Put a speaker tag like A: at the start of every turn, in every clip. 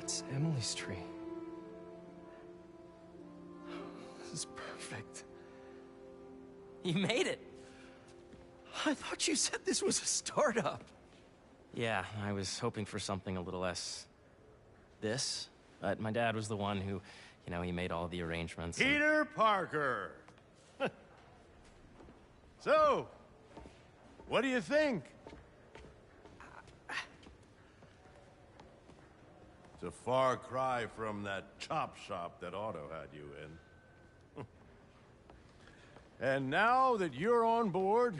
A: It's Emily's tree. This is perfect.
B: You made it.
A: I thought you said this was a startup.
B: Yeah, I was hoping for something a little less... this. But my dad was the one who, he made all the arrangements.
C: Peter Parker! So, what do you think? It's a far cry from that chop shop that Otto had you in. And now that you're on board,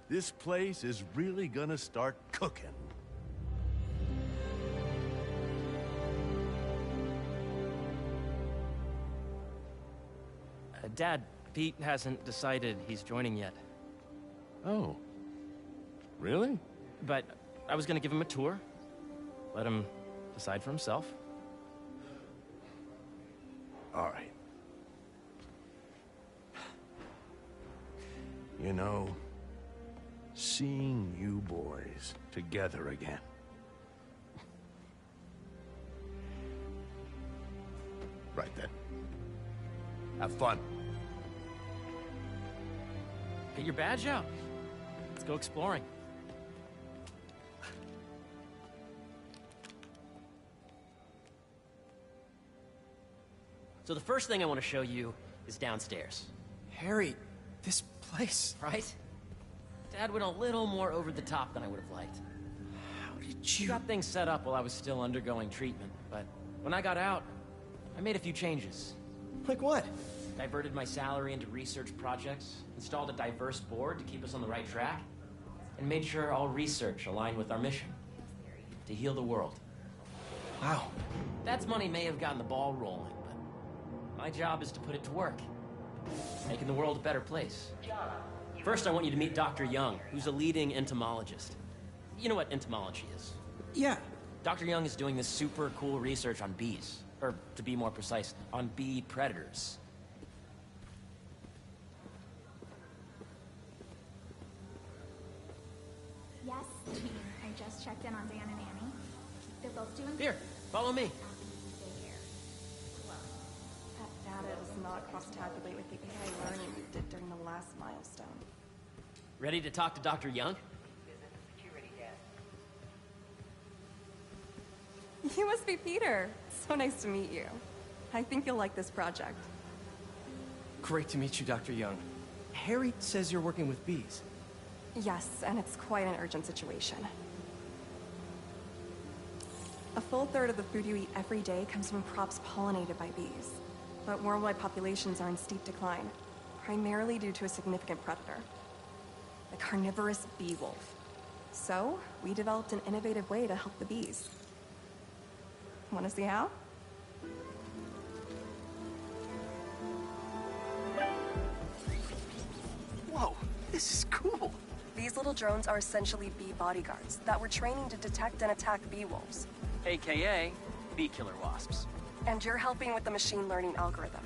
C: this place is really gonna start cooking.
B: Dad, Pete hasn't decided he's joining yet.
C: Oh. Really?
B: But I was gonna give him a tour. Let him decide for himself.
C: All right. You know, seeing you boys together again. Right then. Have fun.
B: Get your badge out. Let's go exploring. So the first thing I want to show you is downstairs.
A: Harry, this place...
B: Right? Dad went a little more over the top than I would have liked.
A: How did
B: He
A: you...
B: got things set up while I was still undergoing treatment, but when I got out, I made a few changes.
A: Like what?
B: Diverted my salary into research projects, installed a diverse board to keep us on the right track, and made sure all research aligned with our mission, to heal the world.
A: Wow.
B: Dad's money may have gotten the ball rolling, but my job is to put it to work, making the world a better place. First, I want you to meet Dr. Young, who's a leading entomologist. You know what entomology is?
A: Yeah.
B: Dr. Young is doing this super cool research on bees, or to be more precise, on bee predators.
D: Yes, team. I just checked in on Dan and Annie. They're both doing
B: Here, follow me.
E: That data does not cross-tabulate with the AI learning we did during the last milestone.
B: Ready to talk to Dr. Young?
E: You must be Peter. So nice to meet you. I think you'll like this project.
A: Great to meet you, Dr. Young. Harry says you're working with bees.
E: Yes, and it's quite an urgent situation. A full third of the food you eat every day comes from crops pollinated by bees. But worldwide populations are in steep decline, primarily due to a significant predator, the carnivorous bee wolf. So, we developed an innovative way to help the bees. Want to see how?
A: Whoa, this is cool.
E: These little drones are essentially bee bodyguards that we're training to detect and attack bee wolves.
B: AKA bee killer wasps.
E: And you're helping with the machine learning algorithm.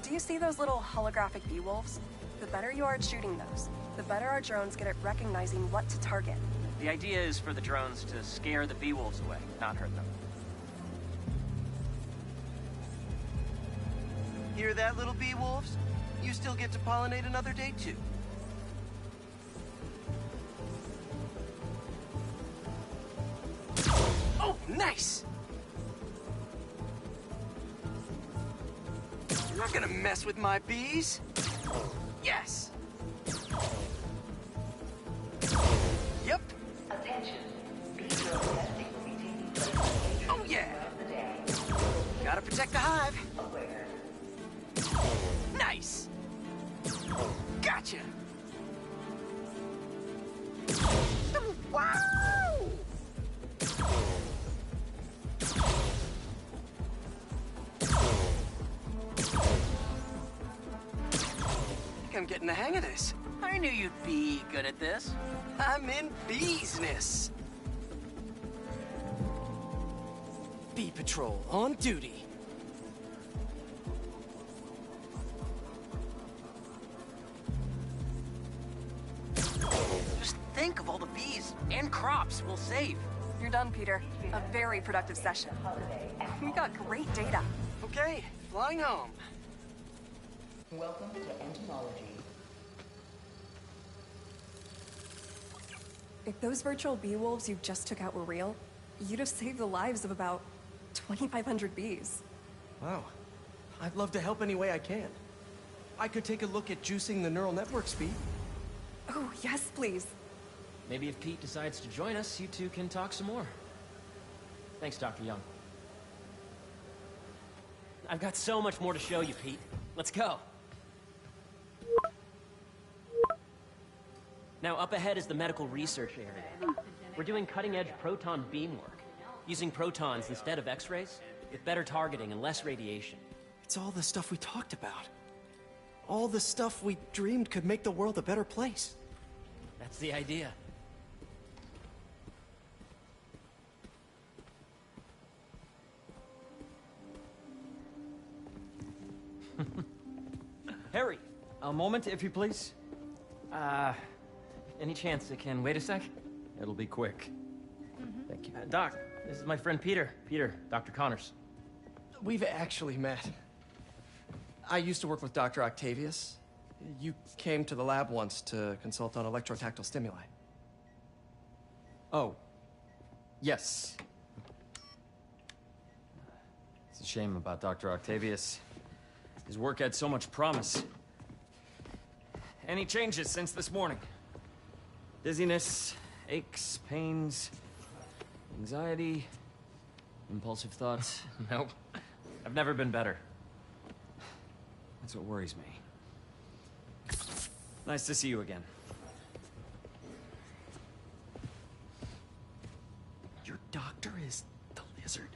E: Do you see those little holographic bee wolves? The better you are at shooting those, the better our drones get at recognizing what to target.
B: The idea is for the drones to scare the bee wolves away, not hurt them.
F: Hear that, little bee wolves? You still get to pollinate another day, too.
B: Oh, nice!
F: You're not gonna mess with my bees. Yes! Yep.
G: Attention. Bee drill testing will be taking place
F: Oh, yeah.
G: of the day.
F: Gotta protect the hive.
G: Aware.
F: Nice. Gotcha. Wow! I'm getting the hang of this.
B: I knew you'd be good at this.
F: I'm in business.
A: Bee Patrol on duty.
B: Just think of all the bees and crops we'll save.
E: You're done, Peter. A very productive session. We got great data.
F: Okay, flying home.
G: Welcome to entomology.
E: If those virtual bee wolves you just took out were real, you'd have saved the lives of about 2,500 bees.
A: Wow. I'd love to help any way I can. I could take a look at juicing the neural network speed.
E: Oh, yes, please.
B: Maybe if Pete decides to join us, you two can talk some more. Thanks, Dr. Young. I've got so much more to show you, Pete. Let's go. Now, up ahead is the medical research area. We're doing cutting-edge proton beam work, using protons instead of X-rays, with better targeting and less radiation.
A: It's all the stuff we talked about. All the stuff we dreamed could make the world a better place.
B: That's the idea. Harry!
H: A moment, if you please.
B: Any chance it can wait a sec?
H: It'll be quick. Thank you.
B: Doc, this is my friend Peter. Dr. Connors.
A: We've actually met. I used to work with Dr. Octavius. You came to the lab once to consult on electrotactile stimuli.
H: Oh. Yes. It's a shame about Dr. Octavius. His work had so much promise. Any changes since this morning? Dizziness, aches, pains, anxiety, impulsive thoughts?
B: Nope. I've never been better.
H: That's what worries me. Nice to see you again.
A: Your doctor is the lizard.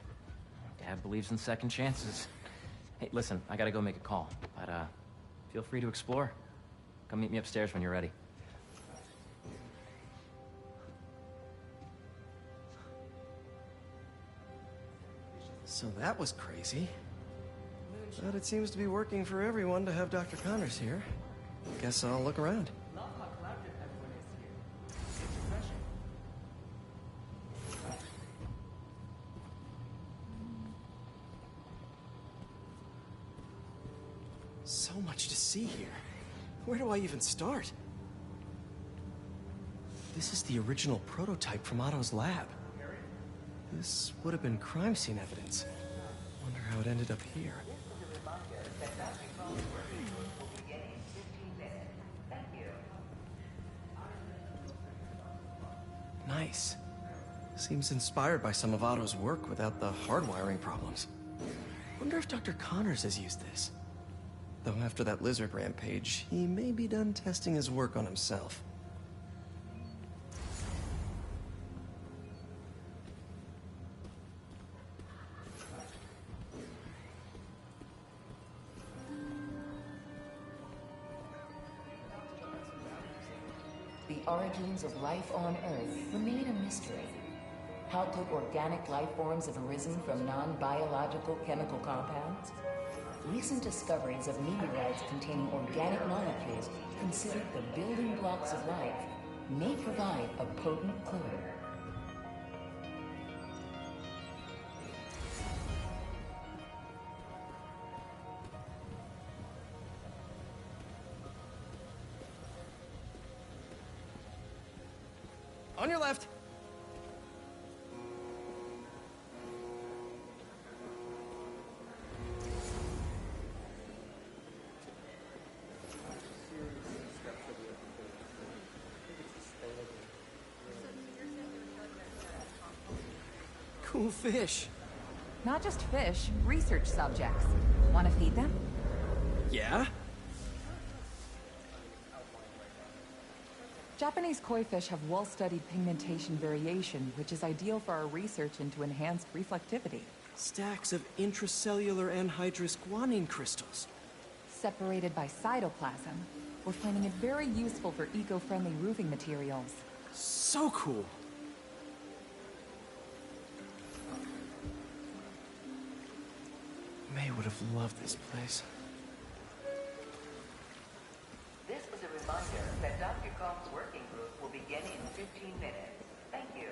B: Dad believes in second chances. Hey, listen, I gotta go make a call, but feel free to explore. Come meet me upstairs when you're ready.
A: So that was crazy. But it seems to be working for everyone to have Dr. Connors here. Guess I'll look around. So much to see here. Where do I even start? This is the original prototype from Otto's lab. This would have been crime scene evidence. Wonder how it ended up here. Nice. Seems inspired by some of Otto's work without the hardwiring problems. Wonder if Dr. Connors has used this. Though after that lizard rampage, he may be done testing his work on himself.
G: The origins of life on Earth remain a mystery. How could organic life forms have arisen from non-biological chemical compounds? Recent discoveries of meteorites containing organic molecules considered the building blocks of life may provide a potent clue.
A: On your left. Cool fish.
I: Not just fish, research subjects. Want to feed them?
A: Yeah?
I: Japanese koi fish have well-studied pigmentation variation, which is ideal for our research into enhanced reflectivity.
A: Stacks of intracellular anhydrous guanine crystals.
I: Separated by cytoplasm, we're finding it very useful for eco-friendly roofing materials.
A: So cool. May would have loved this place.
G: This is a reminder that Dr. Combs' working group will begin in 15 minutes. Thank you.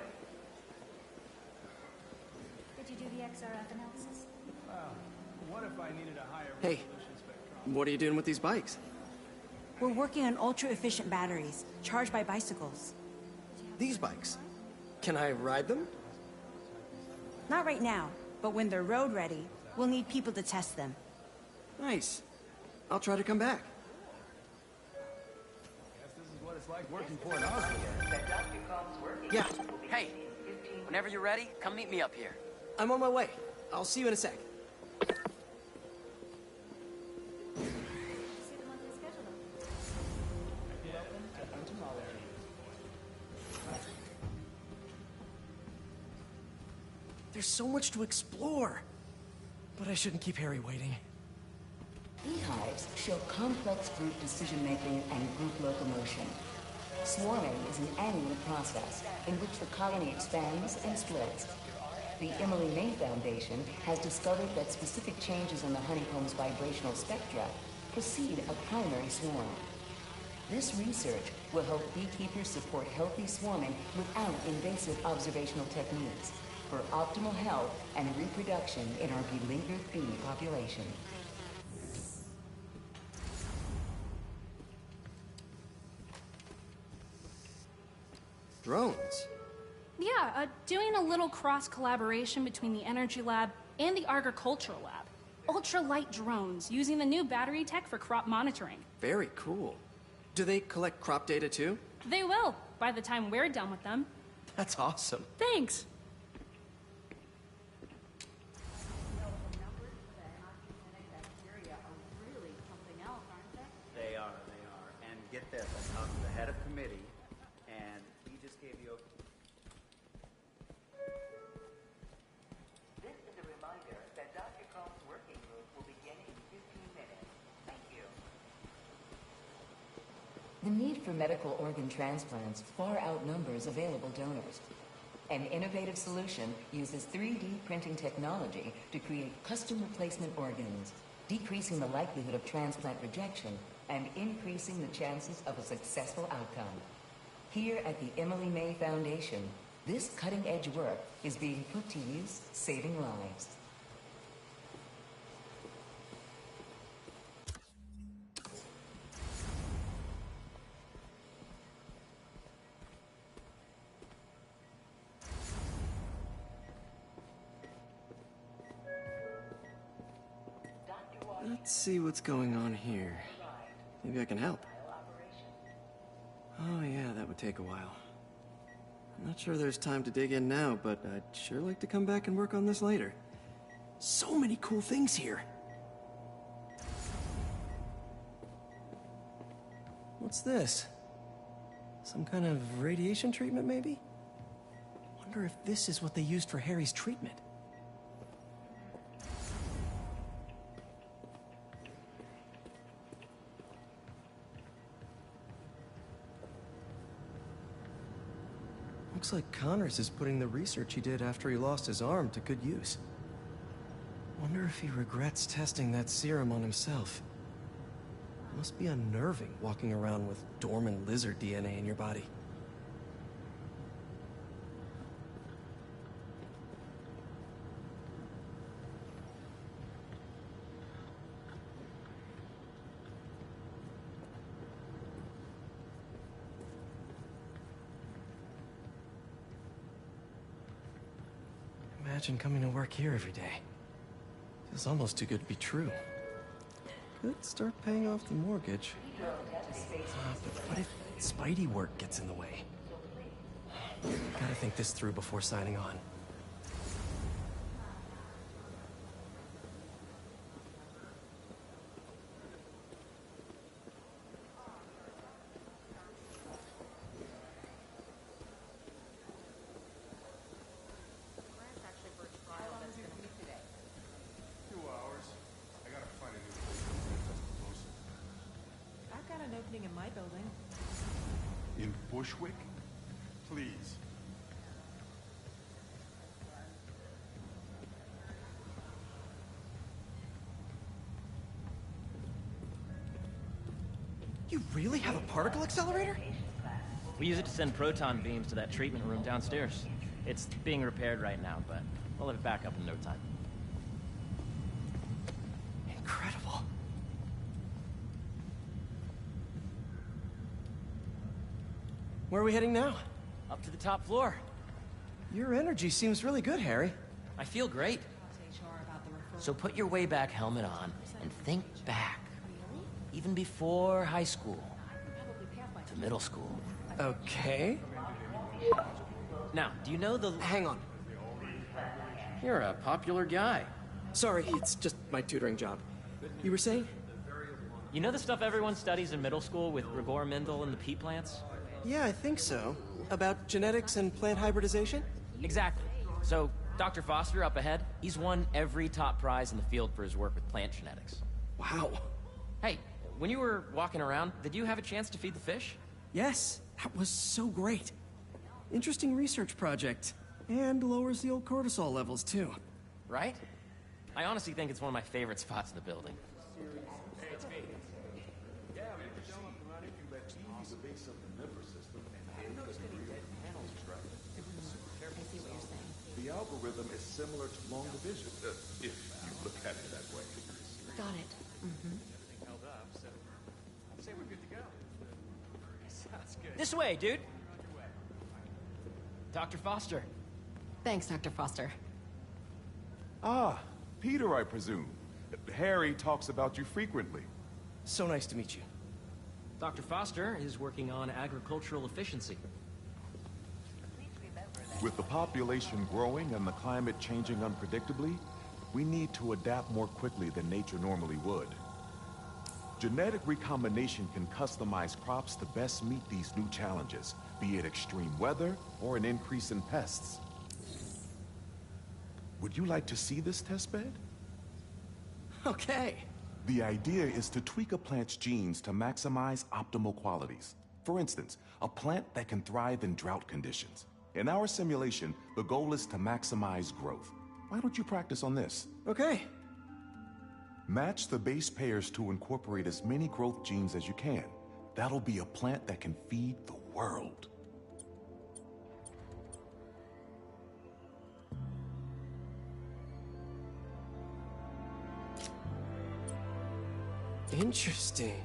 D: XRF analysis.
J: What if I needed a higher
A: Hey, what are you doing with these bikes?
K: We're working on ultra-efficient batteries, charged by bicycles.
A: These bikes? Can I ride them?
K: Not right now, but when they're road ready, we'll need people to test them.
A: Nice. I'll try to come back.
J: Guess this is what it's like working for an Osborne.
A: Yeah,
B: Hey, whenever you're ready, come meet me up here.
A: I'm on my way. I'll see you in a sec.
D: See the monthly schedule.
A: There's so much to explore. But I shouldn't keep Harry waiting.
G: Beehives show complex group decision-making and group locomotion. Swarming is an annual process in which the colony expands and splits. The Emily May Foundation has discovered that specific changes in the honeycomb's vibrational spectra precede a primary swarm. This research will help beekeepers support healthy swarming without invasive observational techniques for optimal health and reproduction in our beleaguered bee population.
A: Drones?
L: Yeah, doing a little cross-collaboration between the Energy Lab and the Agricultural Lab. Ultralight drones, using the new battery tech for crop monitoring.
A: Very cool. Do they collect crop data too?
L: They will, by the time we're done with them.
A: That's awesome.
L: Thanks!
M: They are. And get this, I talked to the head of committee, and he just gave you a...
G: This is a reminder that Dr. Combs' working group will begin in 15 minutes. Thank you. The need for medical organ transplants far outnumbers available donors. An innovative solution uses 3D printing technology to create custom replacement organs, decreasing the likelihood of transplant rejection and increasing the chances of a successful outcome. Here at the Emily May Foundation, this cutting-edge work is being put to use, saving lives.
A: Let's see what's going on here. Maybe I can help. Oh yeah, that would take a while. I'm not sure there's time to dig in now, but I'd sure like to come back and work on this later. So many cool things here. What's this? Some kind of radiation treatment, maybe? Wonder if this is what they used for Harry's treatment. Looks like Connors is putting the research he did after he lost his arm to good use. Wonder if he regrets testing that serum on himself. Must be unnerving walking around with dormant lizard DNA in your body. Imagine coming to work here every day. Feels almost too good to be true. Could start paying off the mortgage. But what if Spidey work gets in the way? Gotta think this through before signing on.
I: In my building.
C: In Bushwick? Please.
A: You really have a particle accelerator?
B: We use it to send proton beams to that treatment room downstairs. It's being repaired right now, but I'll have it back up in no time.
A: Incredible. Where are we heading now?
B: Up to the top floor.
A: Your energy seems really good, Harry.
B: I feel great. So put your way back helmet on and think back. Even before high school. To middle school.
A: Okay.
B: Now, do you know the...
A: Hang on.
B: You're a popular guy.
A: Sorry, it's just my tutoring job. You were saying?
B: You know the stuff everyone studies in middle school with Rigor Mendel and the pea plants?
A: Yeah, I think so. About genetics and plant hybridization?
B: Exactly. So, Dr. Foster up ahead, he's won every top prize in the field for his work with plant genetics.
A: Wow.
B: Hey, when you were walking around, did you have a chance to feed the fish?
A: Yes, that was so great. Interesting research project. And lowers the old cortisol levels, too.
B: Right? I honestly think it's one of my favorite spots in the building.
N: The algorithm is similar to long division, if you look at it that way.
G: Got it.
B: This way, dude! Dr. Foster.
G: Thanks, Dr. Foster.
N: Ah, Peter, I presume. Harry talks about you frequently.
A: So nice to meet you.
B: Dr. Foster is working on agricultural efficiency.
N: With the population growing and the climate changing unpredictably, we need to adapt more quickly than nature normally would. Genetic recombination can customize crops to best meet these new challenges, be it extreme weather or an increase in pests. Would you like to see this testbed?
A: Okay.
N: The idea is to tweak a plant's genes to maximize optimal qualities. For instance, a plant that can thrive in drought conditions. In our simulation, the goal is to maximize growth. Why don't you practice on this?
A: Okay.
N: Match the base pairs to incorporate as many growth genes as you can. That'll be a plant that can feed the world.
A: Interesting.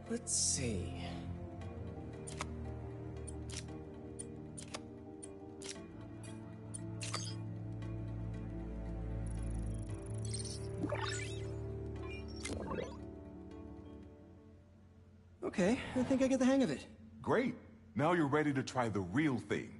A: Let's see. Okay, I think I get the hang of it.
N: Great. Now you're ready to try the real thing.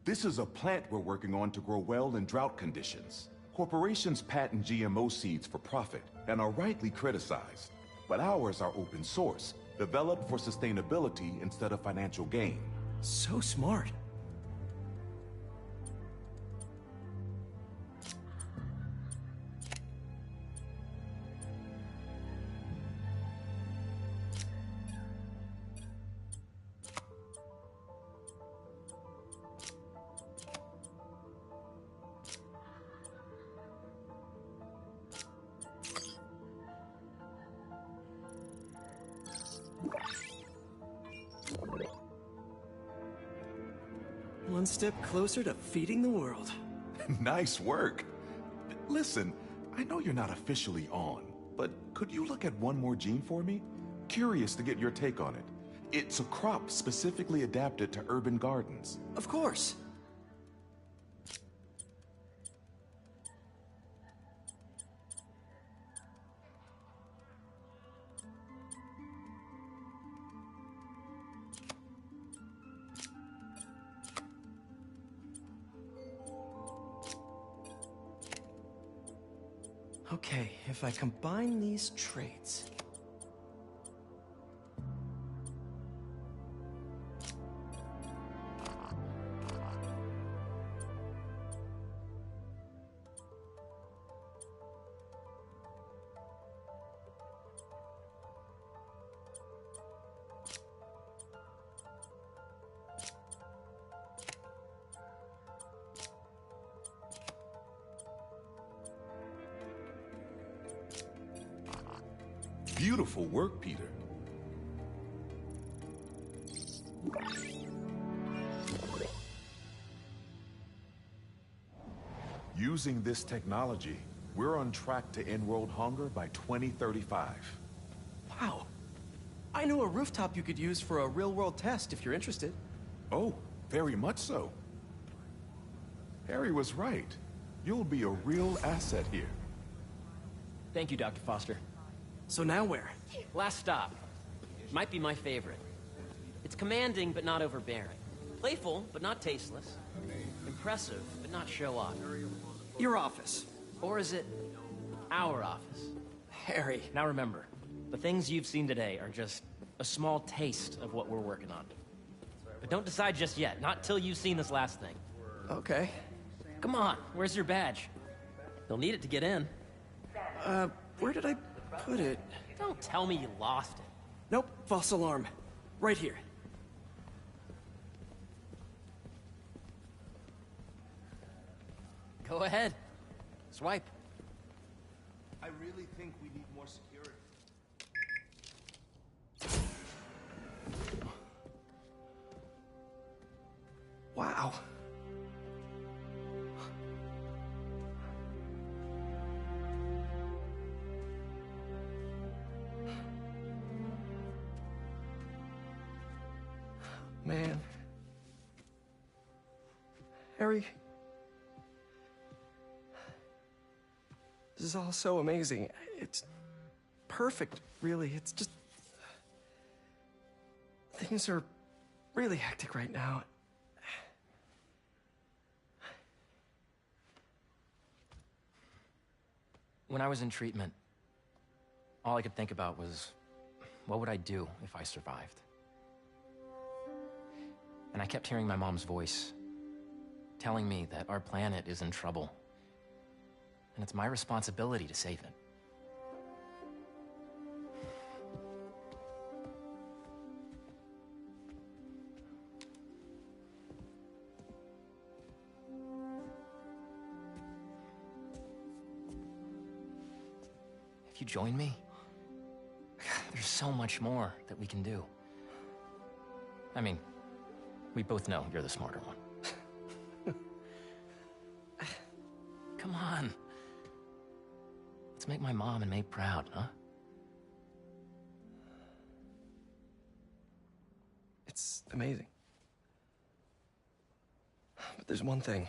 N: This is a plant we're working on to grow well in drought conditions. Corporations patent GMO seeds for profit and are rightly criticized. But ours are open source, developed for sustainability instead of financial gain.
A: So smart. One step closer to feeding the world.
N: Nice work. Listen, I know you're not officially on, but could you look at one more gene for me? Curious to get your take on it. It's a crop specifically adapted to urban gardens.
A: Of course. Okay, if I combine these traits...
N: Beautiful work, Peter. Using this technology, we're on track to end world hunger by 2035.
A: Wow. I know a rooftop you could use for a real-world test if you're interested.
N: Oh, very much so. Harry was right. You'll be a real asset here.
B: Thank you, Dr. Foster.
A: So now where?
B: Last stop. Might be my favorite. It's commanding, but not overbearing. Playful, but not tasteless. Impressive, but not show-off.
A: Your office.
B: Or is it our office?
A: Harry.
B: Now remember, the things you've seen today are just a small taste of what we're working on. But don't decide just yet, not till you've seen this last thing.
A: Okay.
B: Come on, where's your badge? You'll need it to get in.
A: Where did I put it?
B: Don't tell me you lost it.
A: Nope, false alarm. Right here.
B: Go ahead. Swipe.
C: I really think we need more security.
A: Wow. Man. Harry. This is all so amazing. It's perfect, really. It's just... Things are really hectic right now.
B: When I was in treatment, all I could think about was, what would I do if I survived? And I kept hearing my mom's voice, telling me that our planet is in trouble, and it's my responsibility to save it. If you join me, there's so much more that we can do. I mean, we both know you're the smarter one. Come on. Let's make my mom and May proud, huh?
A: It's amazing. But there's one thing.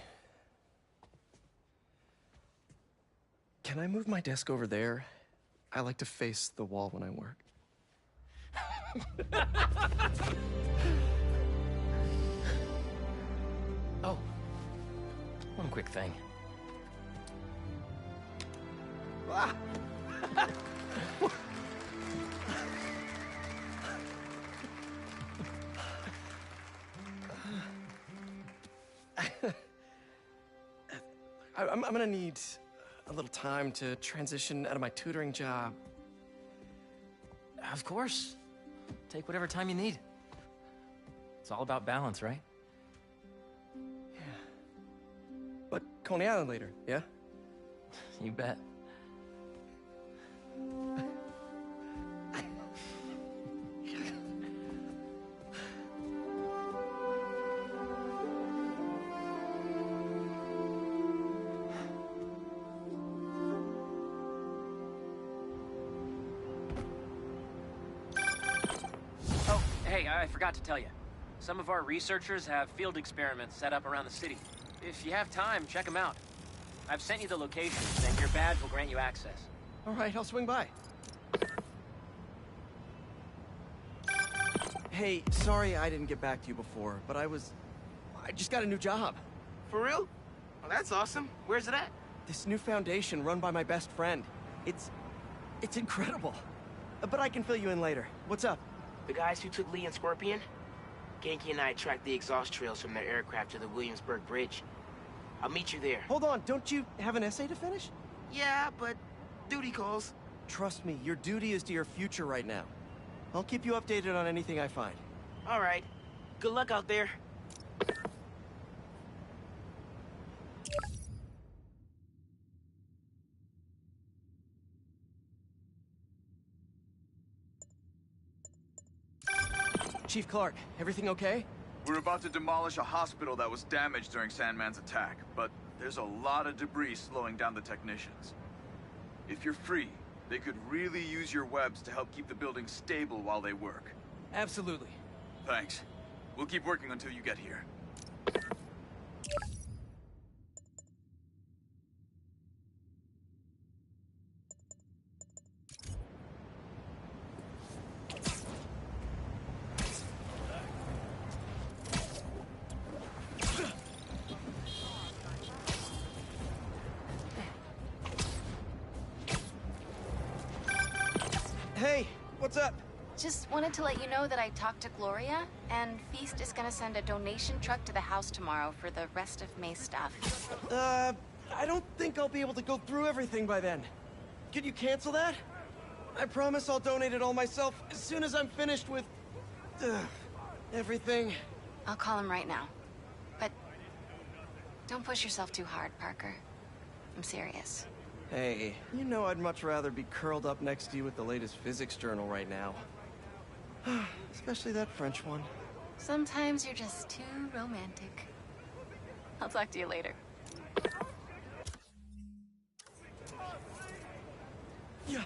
A: Can I move my desk over there? I like to face the wall when I work.
B: Oh, one quick thing.
A: Ah! I'm gonna need a little time to transition out of my tutoring job.
B: Of course. Take whatever time you need. It's all about balance, right?
A: Yeah. But Coney Island later, yeah?
B: You bet. Oh, hey, I forgot to tell you. Some of our researchers have field experiments set up around the city. If you have time, check them out. I've sent you the locations, and your badge will grant you access.
A: All right, I'll swing by. Hey, sorry I didn't get back to you before, but I just got a new job.
F: For real? Well, that's awesome. Where's it at?
A: This new foundation run by my best friend. It's incredible. But I can fill you in later. What's up?
O: The guys who took Lee and Scorpion? Genki and I tracked the exhaust trails from their aircraft to the Williamsburg Bridge. I'll meet you there.
A: Hold on, don't you have an essay to finish?
O: Yeah, but duty calls.
A: Trust me, your duty is to your future right now. I'll keep you updated on anything I find.
O: All right. Good luck out there.
A: Chief Clark. Everything okay?
P: We're about to demolish a hospital that was damaged during Sandman's attack, but there's a lot of debris slowing down the technicians. If you're free, they could really use your webs to help keep the building stable while they work.
A: Absolutely.
P: Thanks. We'll keep working until you get here.
A: Hey, what's up?
Q: Just wanted to let you know that I talked to Gloria, and Feast is gonna send a donation truck to the house tomorrow for the rest of May's stuff.
A: I don't think I'll be able to go through everything by then. Could you cancel that? I promise I'll donate it all myself as soon as I'm finished with... everything.
Q: I'll call him right now. But don't push yourself too hard, Parker. I'm serious.
A: Hey, you know I'd much rather be curled up next to you with the latest physics journal right now. Especially that French one.
Q: Sometimes you're just too romantic. I'll talk to you later.
A: Yeah.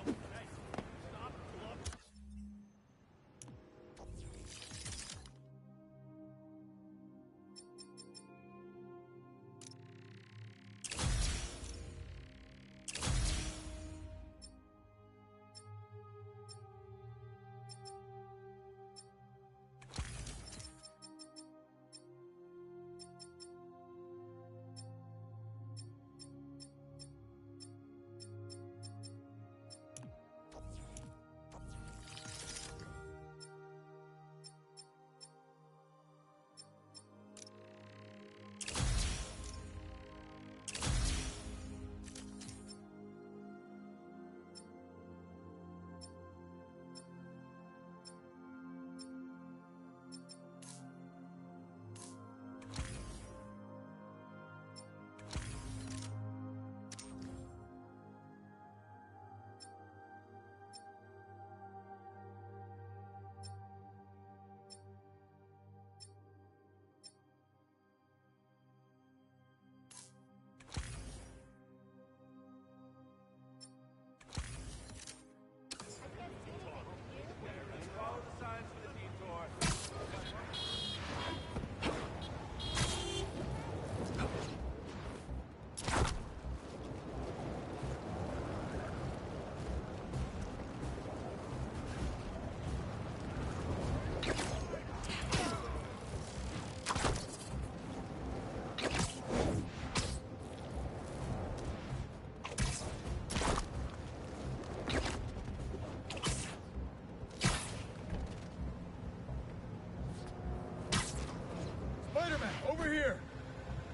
J: Spider-Man, over here!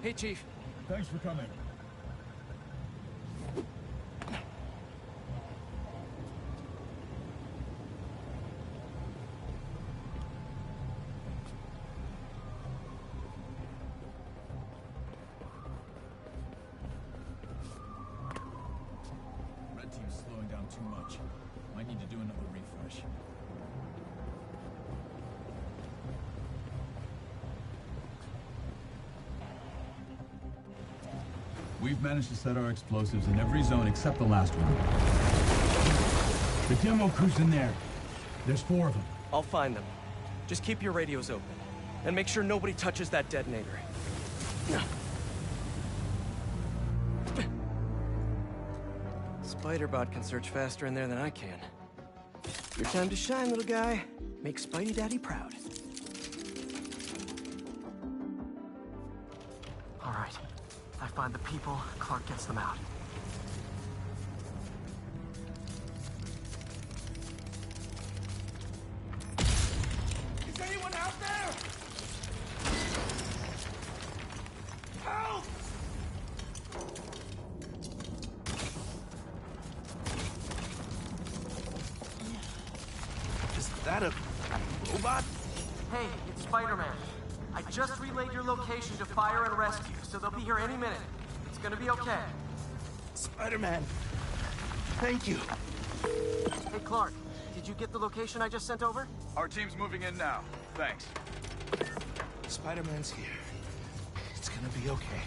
A: Hey, Chief.
J: Thanks for coming. Red team's slowing down too much. Might need to do another refresh. We've managed to set our explosives in every zone except the last one. The demo crew's in there. There's 4 of them.
A: I'll find them. Just keep your radios open. And make sure nobody touches that detonator. Spider-Bot can search faster in there than I can. Your time to shine, little guy. Make Spidey Daddy proud. All right. I find the people, Clark gets them out.
J: Is anyone out there? Help!
A: Is that a robot? Hey, it's Spider-Man. I just relayed your location to fire and rescue, so they'll be here any minute. It's gonna be okay.
P: Spider-Man, thank you.
A: Hey, Clark, did you get the location I just sent over?
P: Our team's moving in now. Thanks.
F: Spider-Man's here. It's gonna be okay.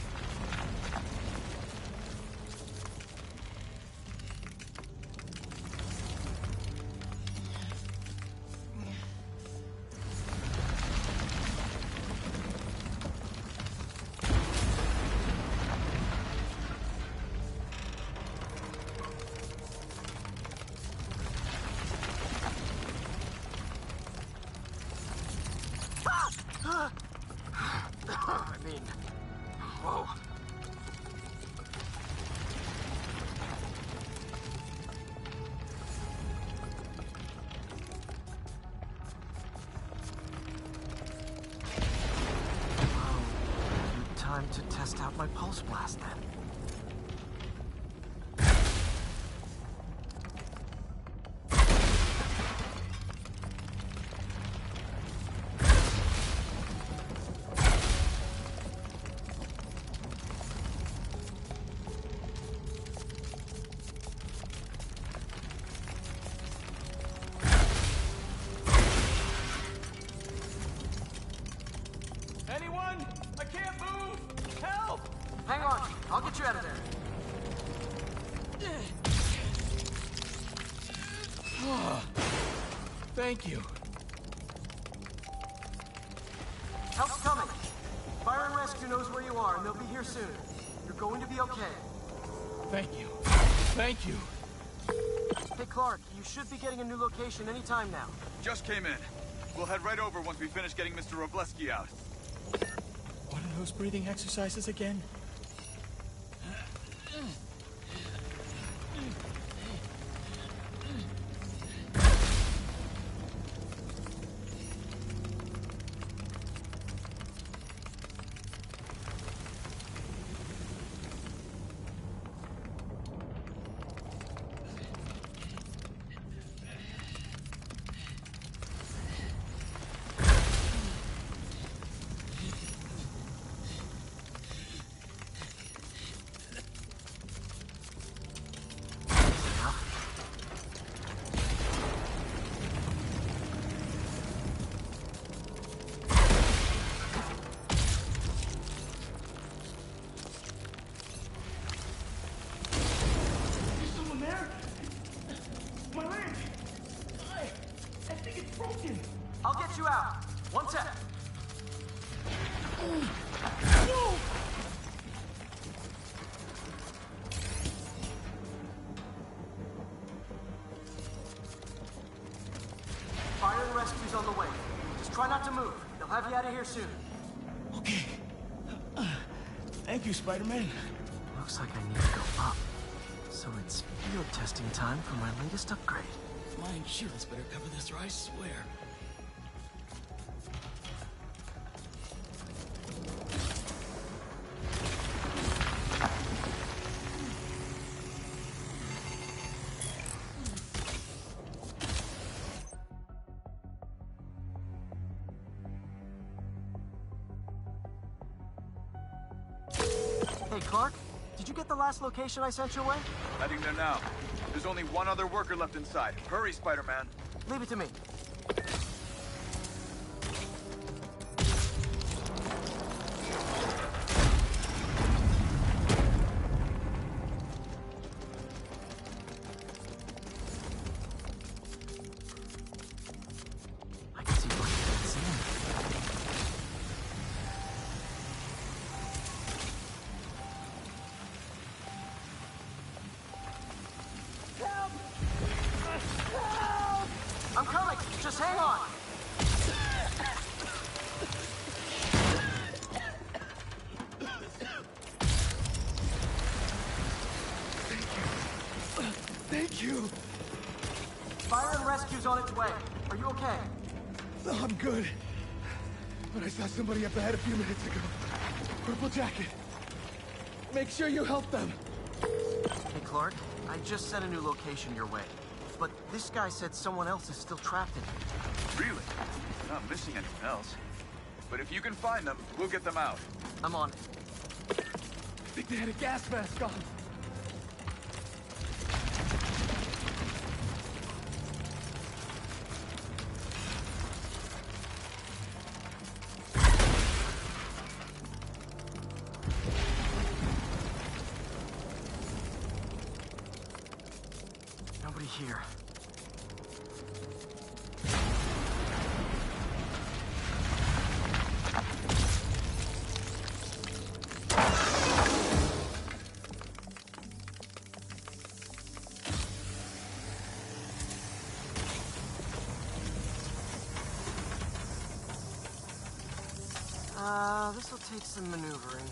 R: I mean, whoa.
F: Time to test out my pulse blast then.
R: Anyone? I can't move! Help!
F: Hang on, I'll get you out of there.
R: Thank you.
F: Help's coming. Fire and Rescue knows where you are, and they'll be here soon. You're going to be okay.
R: Thank you. Thank you.
F: Hey, Clark, you should be getting a new location any time now.
P: Just came in. We'll head right over once we finish getting Mr. Robleski out.
R: What are those breathing exercises again?
F: I'll get you out. One sec. Fire and Rescue's on the way. Just try not to move. They'll have you out of here soon.
R: Okay. Thank you, Spider-Man.
F: Looks like I need to go up. So it's field testing time for my latest upgrade.
R: My insurance better cover this, or I swear.
F: Hey, Clark, did you get the last location I sent your way?
P: Heading there now. There's only one other worker left inside. Hurry, Spider-Man.
F: Leave it to me. I can see what you're seeing. I'm coming! Just hang on!
R: Thank you.
F: Fire and Rescue's on its way. Are you okay?
R: No, I'm good. But I saw somebody up ahead a few minutes ago. Purple jacket. Make sure you help them.
F: Hey, Clark, I just sent a new location your way. But this guy said someone else is still trapped in here.
P: Really? You're not missing anyone else. But if you can find them, we'll get them out.
F: I'm on it.
R: I think they had a gas mask on.
F: here. This'll take some maneuvering.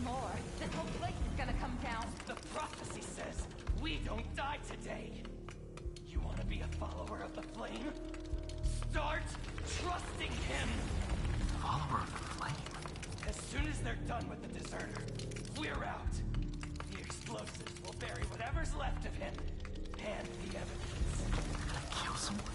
S: More. This whole place is gonna come down. The prophecy says we don't die today. You want to be a follower of the flame? Start trusting him.
F: Follower of the flame?
S: As soon as they're done with the deserter, we're out. The explosives will bury whatever's left of him and the evidence.
F: Kill someone?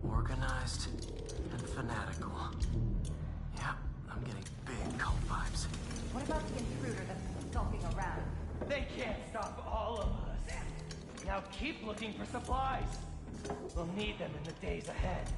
F: Organized and fanatical. Yep, I'm getting big cult vibes.
S: What about the intruder that's skulking around? They can't stop all of us. Now keep looking for supplies. We'll need them in the days ahead.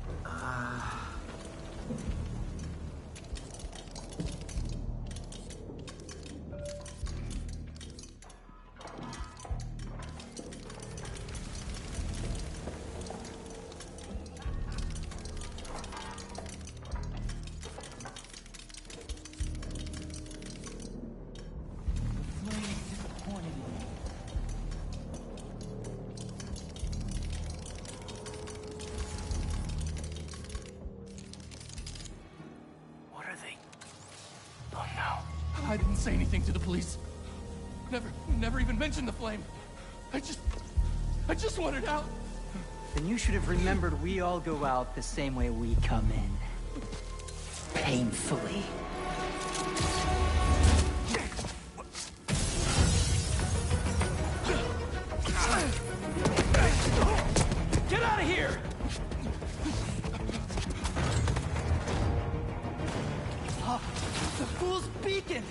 R: I didn't say anything to the police. Never even mentioned the flame. I just wanted out.
T: Then you should have remembered we all go out the same way we come in. Painfully.
S: Get out of here!
T: The fool's beacon!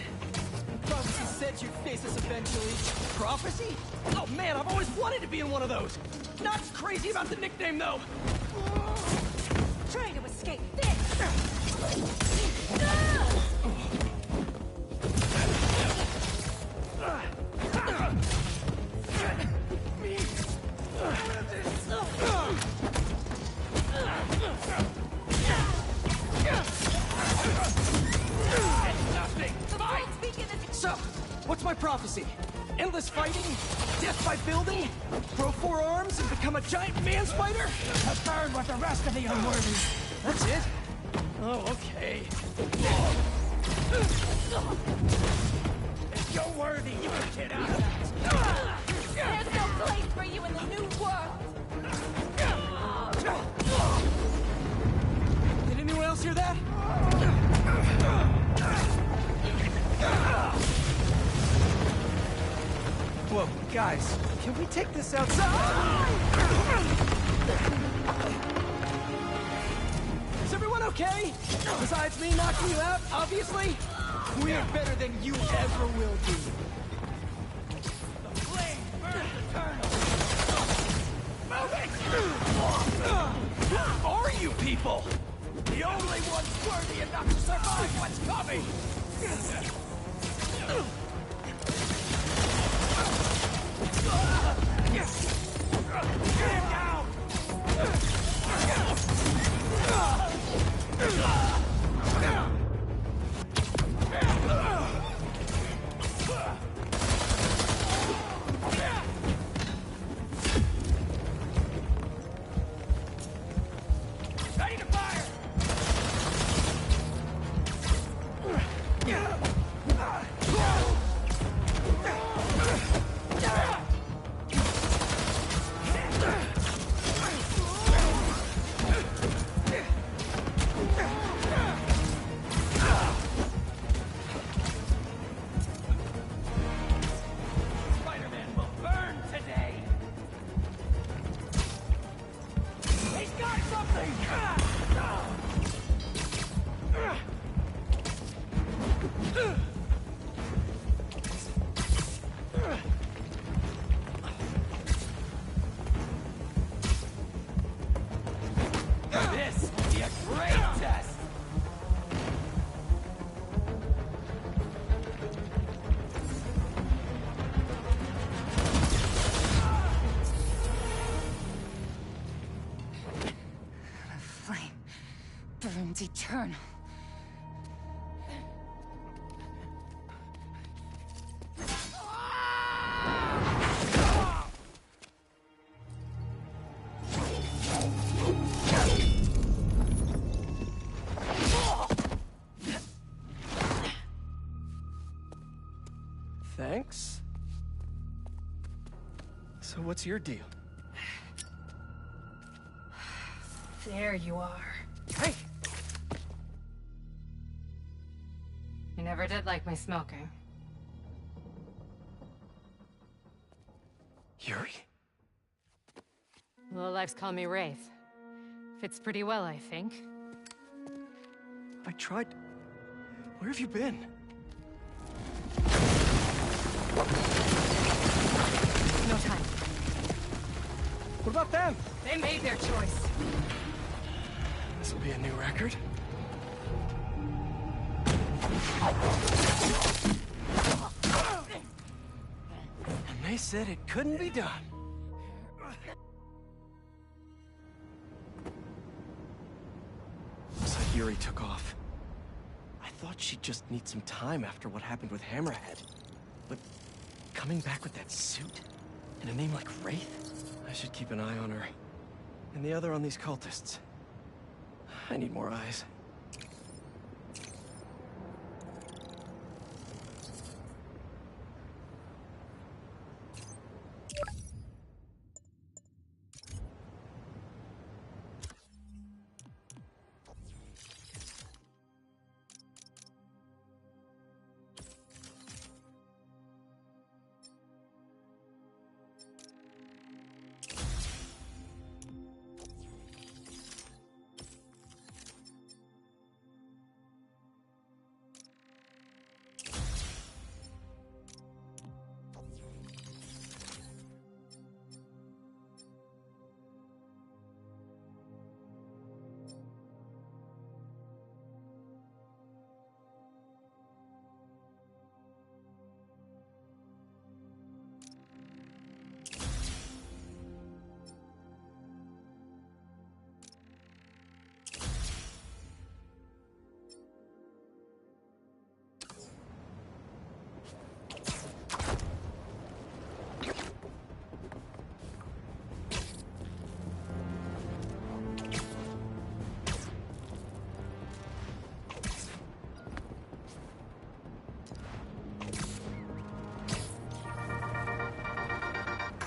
T: Prophecy said you'd face us eventually.
S: Prophecy? Oh man, I've always wanted to be in one of those! Not crazy about the nickname though! Trying to escape this! So, what's my prophecy? Endless fighting? Death by building? Grow 4 arms and become a giant man spider? A third with the rest of the unworthy. That's it? Oh, okay. If you're worthy, you can get out of that. There's no place for you in the new world. Did anyone else hear that? Whoa, guys, can we take this outside? Is everyone okay? Besides me knocking you out, obviously? We're better than you ever will be. The flame burns eternal. Moving! Who are you people? The only ones worthy enough to survive what's coming! Get down!
I: burns eternal.
A: Thanks. So what's your deal?
U: There you are.
A: Hey!
U: You never did like my smoking.
A: Yuri?
U: Lowlifes call me Wraith. Fits pretty well, I think.
A: I tried... Where have you been?
U: No time.
A: What about them?
U: They made their choice.
A: This will be a new record. And they said it couldn't be done. Looks like Yuri took off. I thought she'd just need some time after what happened with Hammerhead. But coming back with that suit? And a name like Wraith? I should keep an eye on her. And the other on these cultists. I need more eyes.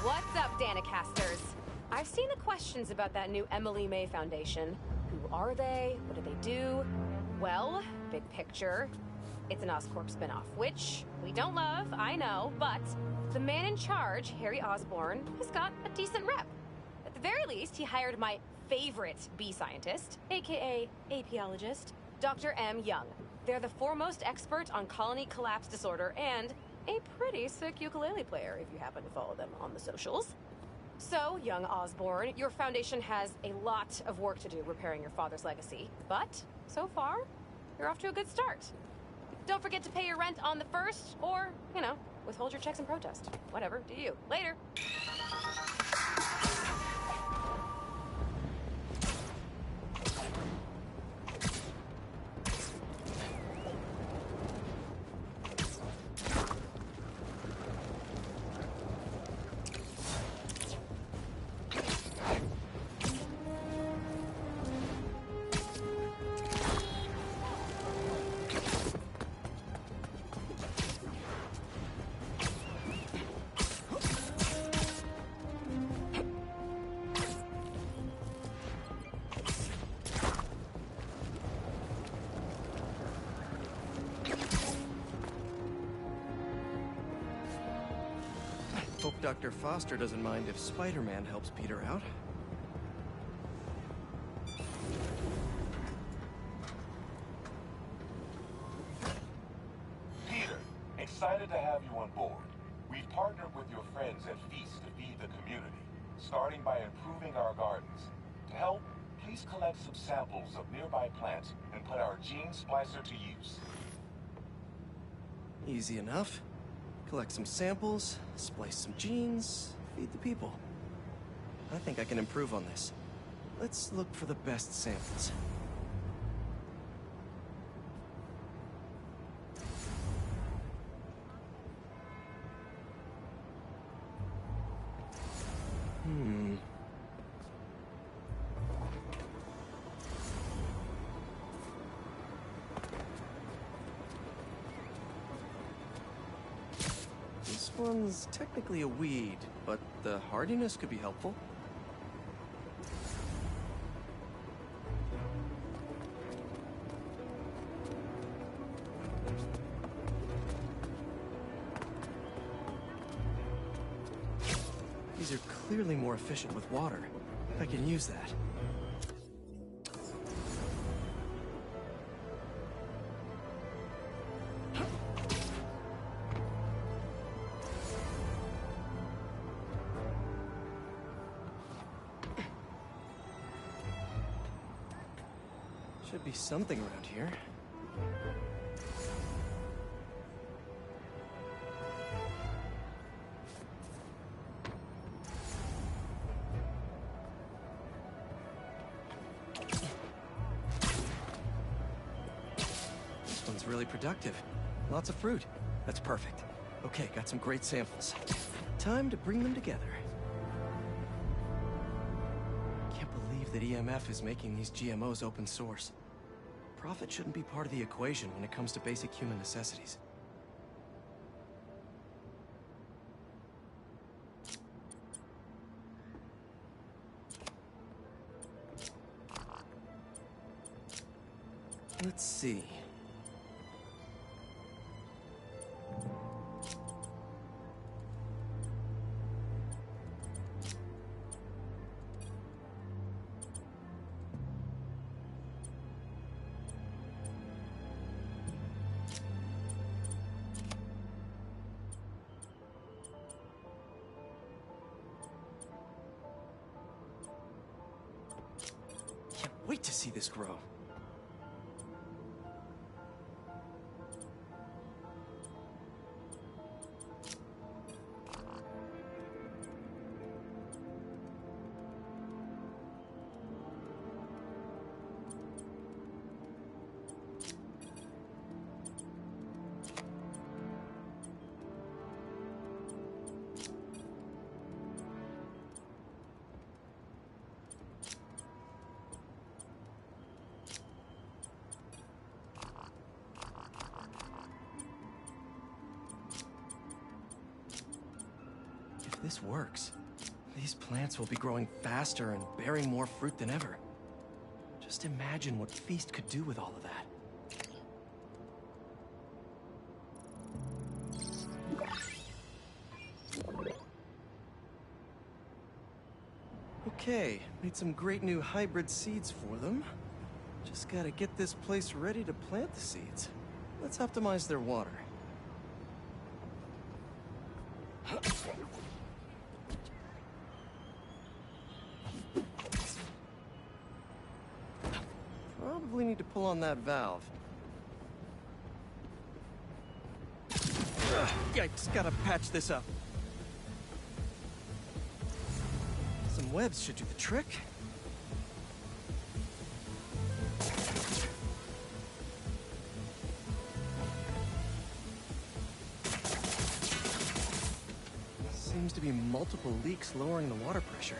V: What's up, Danicasters? I've seen the questions about that new Emily May Foundation. Who are they? What do they do? Well, big picture, it's an Oscorp spinoff, which we don't love, I know, but the man in charge, Harry Osborn, has got a decent rep. At the very least, he hired my favorite bee scientist, aka apiologist, Dr. M. Young. They're the foremost expert on colony collapse disorder and a pretty sick ukulele player, if you happen to follow them on the socials. So, young Osborn, your foundation has a lot of work to do repairing your father's legacy. But, so far, you're off to a good start. Don't forget to pay your rent on the 1st, or, you know, withhold your checks in protest. Whatever, do you. Later.
A: Hope Dr. Foster doesn't mind if Spider-Man helps Peter out.
N: Peter, excited to have you on board. We've partnered with your friends at Feast to feed the community, starting by improving our gardens. To help, please collect some samples of nearby plants and put our gene splicer to use.
A: Easy enough. Collect some samples, splice some genes, feed the people. I think I can improve on this. Let's look for the best samples. one's technically a weed, but the hardiness could be helpful. These are clearly more efficient with water. I can use that. Should be something around here. This one's really productive. Lots of fruit. That's perfect. Okay, got some great samples. Time to bring them together. Can't believe that EMF is making these GMOs open source. Profit shouldn't be part of the equation when it comes to basic human necessities. Let's see. Can't wait to see this grow. If this works, these plants will be growing faster and bearing more fruit than ever. Just imagine what Feast could do with all of that. Okay, made some great new hybrid seeds for them. Just gotta get this place ready to plant the seeds. Let's optimize their water. Probably need to pull on that valve. Yikes, gotta patch this up. Some webs should do the trick. Seems to be multiple leaks lowering the water pressure.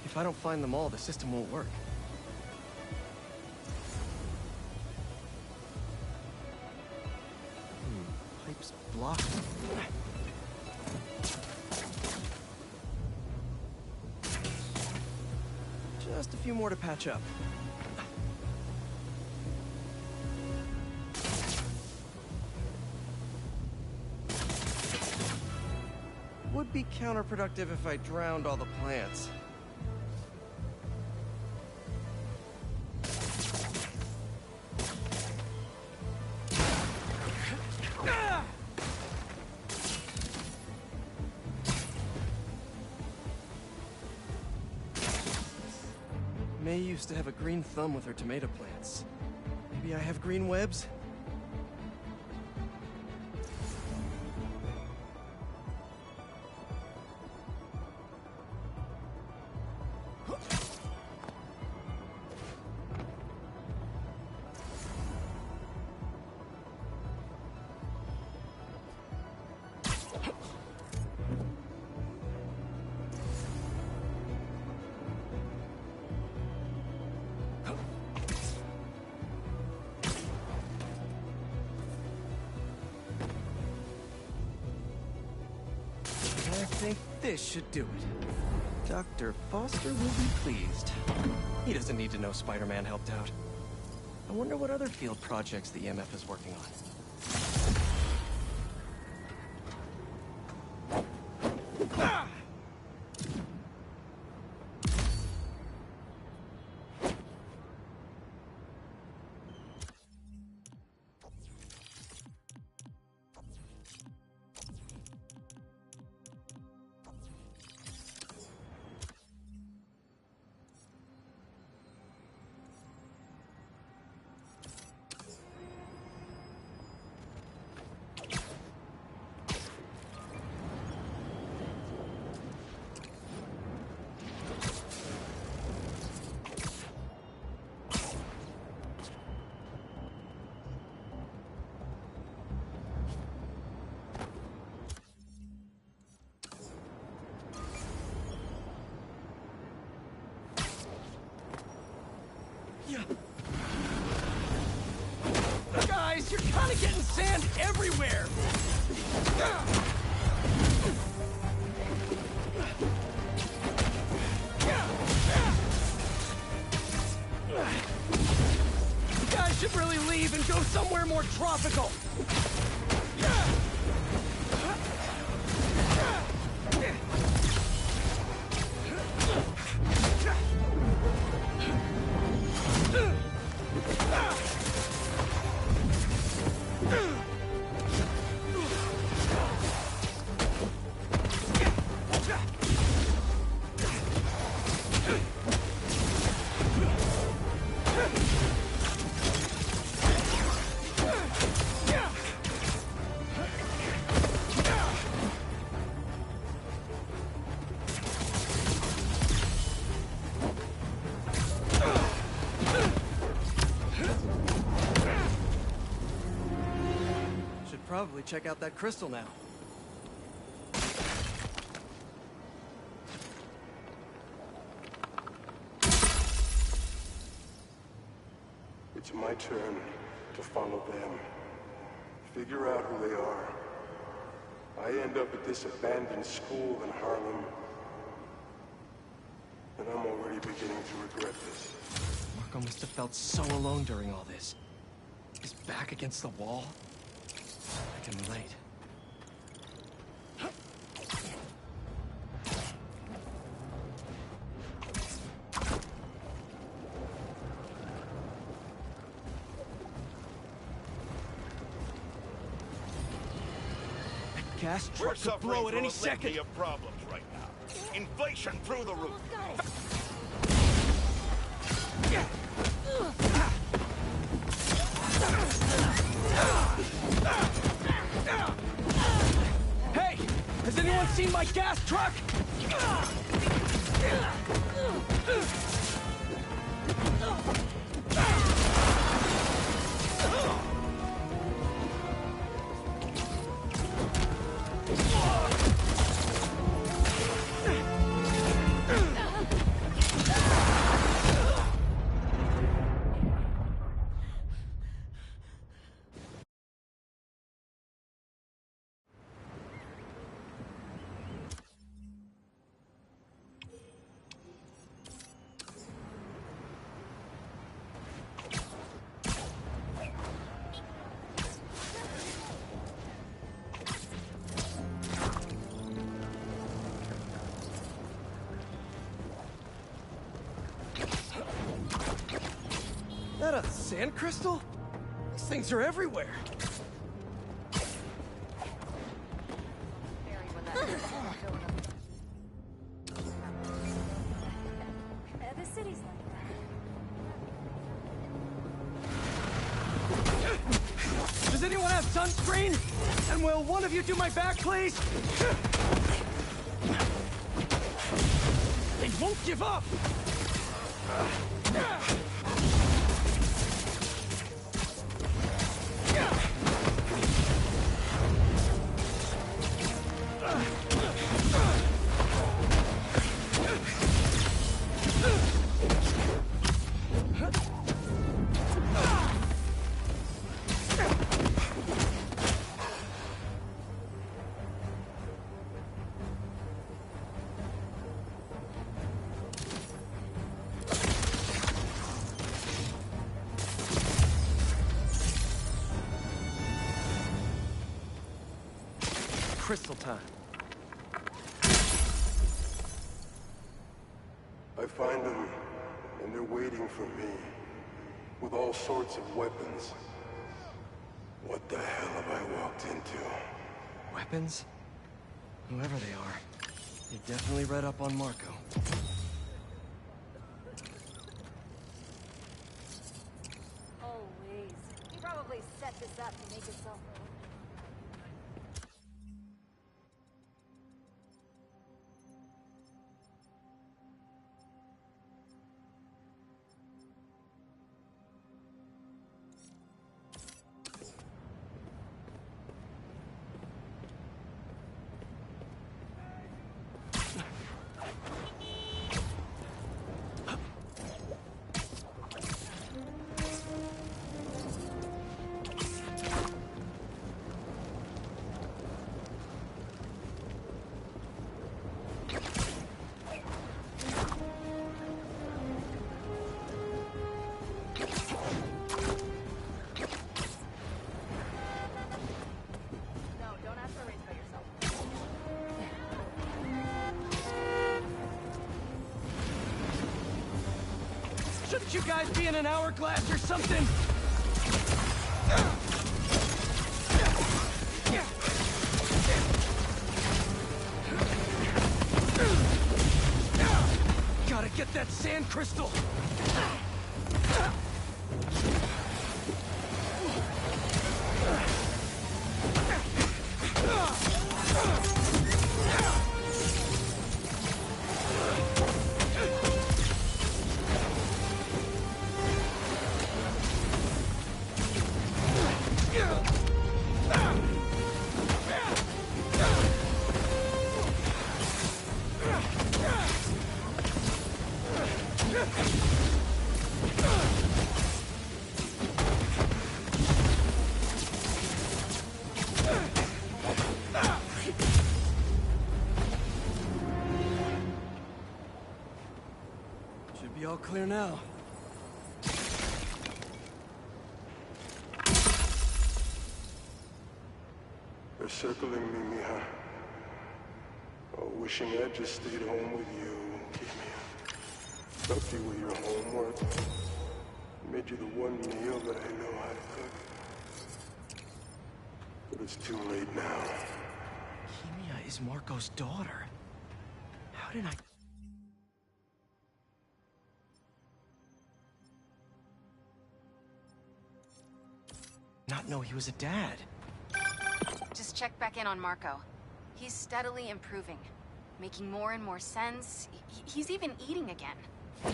A: If I don't find them all, the system won't work. Pipe's blocked. Just a few more to patch up. Would be counterproductive if I drowned all the plants. May used to have a green thumb with her tomato plants. Maybe I have green webs? think this should do it. Dr. Foster will be pleased. He doesn't need to know Spider-Man helped out. I wonder what other field projects the EMF is working on.
S: Guys, you're kind of getting sand everywhere! You guys should really leave and go somewhere more tropical!
A: Probably check out that crystal now.
E: It's my turn to follow them. Figure out who they are. I end up at this abandoned school in Harlem. And I'm already beginning to regret this.
A: Marco must have felt so alone during all this. His back against the wall. I can relate.
S: That gas truck could blow at any second!
H: Of problems right now. Inflation through the roof.
S: Hey! Has anyone seen my gas truck?
A: That a sand crystal? These things are everywhere.
D: The city's like that.
S: Does anyone have sunscreen? And will one of you do my back, please? They won't give up! crystal time.
E: I find them, and they're waiting for me, with all sorts of weapons. What the hell have I walked into?
A: Weapons? Whoever they are, they definitely read up on Marco.
V: Oh, Louise. He probably set this up to make himself...
S: Shouldn't you guys be in an hourglass or something? Gotta get that sand crystal! Should be all clear now.
E: They're circling me, Mija. Oh, wishing I'd just stayed home with you, Kimia. Helped you with your homework. Made you the one meal that I know how to cook. But it's too late now.
A: Kimia is Marco's daughter. How did I... not know he was a dad?
Q: Just check back in on Marco. He's steadily improving, making more and more sense. He's even eating again.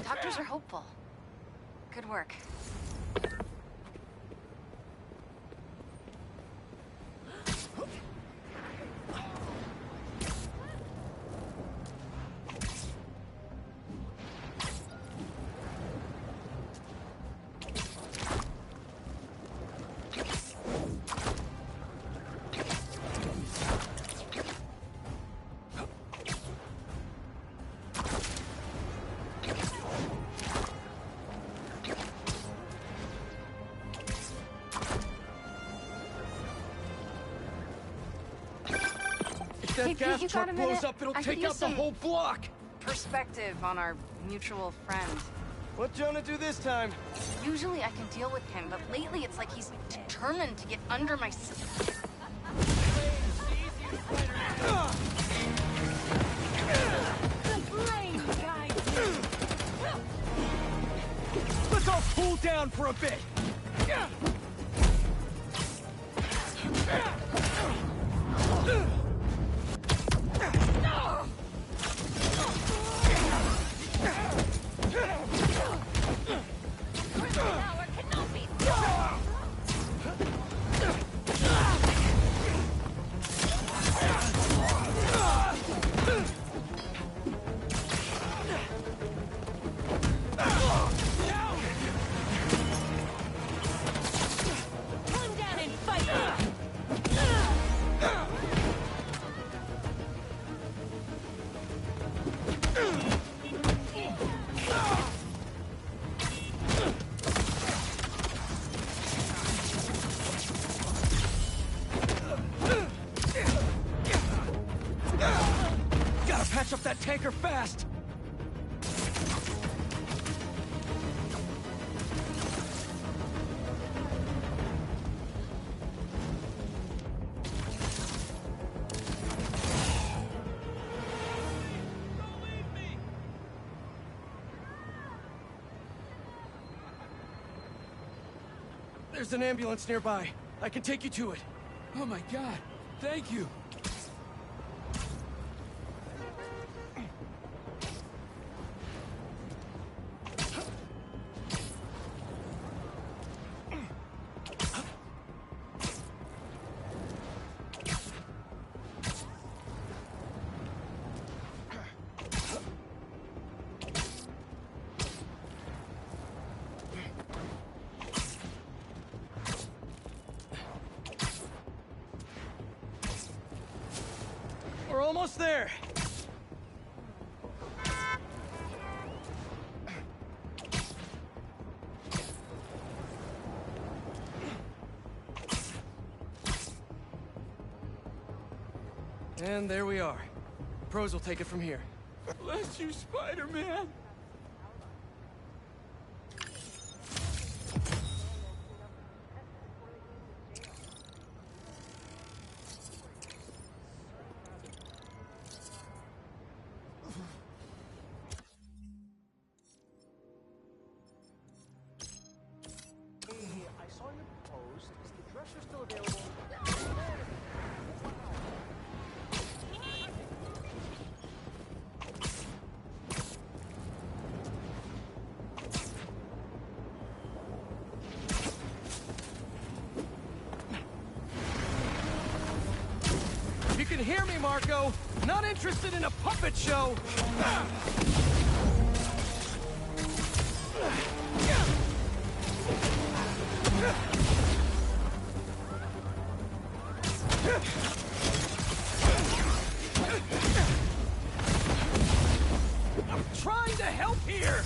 Q: Doctors are hopeful. Good work.
S: That
Q: Hey,
S: gas
Q: Pete,
S: truck blows up, it'll take out the whole block!
Q: Perspective on our mutual friend.
S: What'd Jonah do this time?
Q: Usually I can deal with him, but lately it's like he's determined to get under my skin.
S: Let's all cool down for a bit! her fast! There's an ambulance nearby. I can take you to it.
R: Oh my god, thank you.
S: We're almost there. And there we are. Pros will take it from here.
R: Bless you, Spider-Man.
F: I saw your post. Is the dresser still available?
S: You can hear me, Marco. Not interested in a puppet show. I'm trying to help here.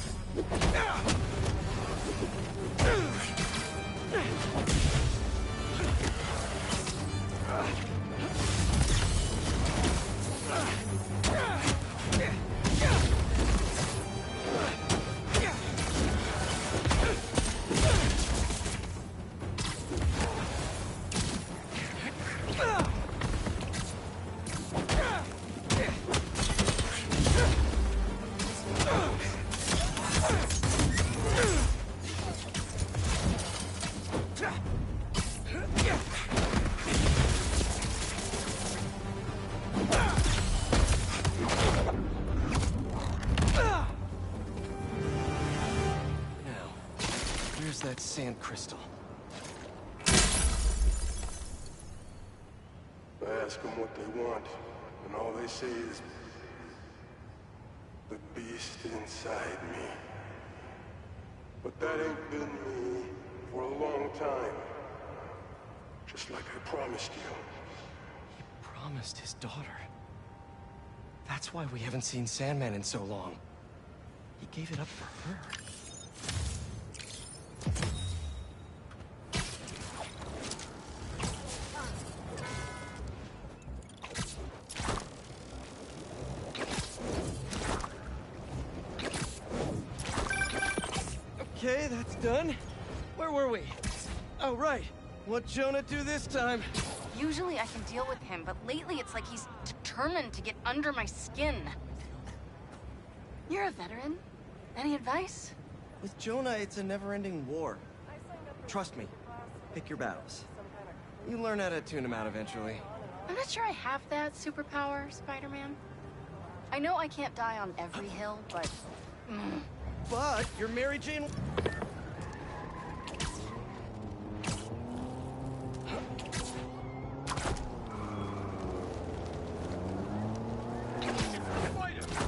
S: That sand crystal.
E: I ask them what they want, and all they say is, the beast inside me. But that ain't been me for a long time. Just like I promised you.
S: He promised his daughter. That's why we haven't seen Sandman in so long. He gave it up for her. Okay, that's done. Where were we? Oh, right. What'd Jonah do this time?
Q: Usually I can deal with him, but lately it's like he's determined to get under my skin. You're a veteran. Any advice?
S: With Jonah, it's a never-ending war. Trust me. Pick your battles. You learn how to tune him out eventually.
Q: I'm not sure I have that superpower, Spider-Man. I know I can't die on every hill, but...
S: But you're Mary Jane...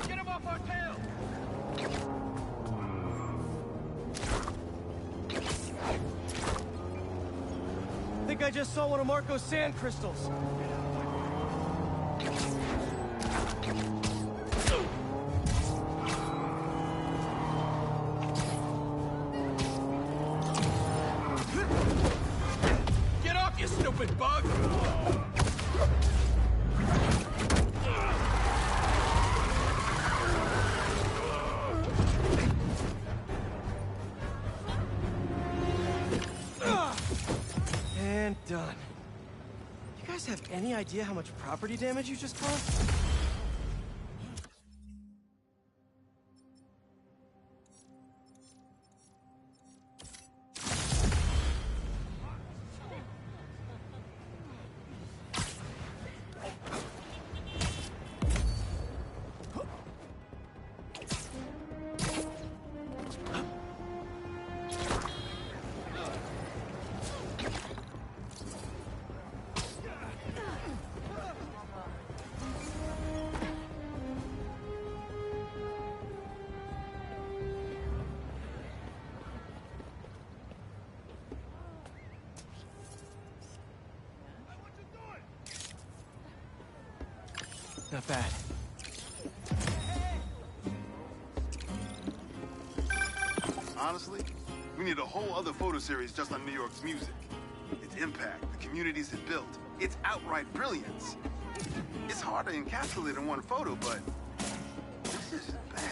R: Get him off our tail!
S: I think I just saw one of Marco's sand crystals.
R: Get off, you stupid bug!
A: And done. You guys have any idea how much property damage you just caused? Not bad.
K: Honestly, we need a whole other photo series just on New York's music. Its impact, the communities it built, its outright brilliance. It's hard to encapsulate in one photo, but this isn't bad.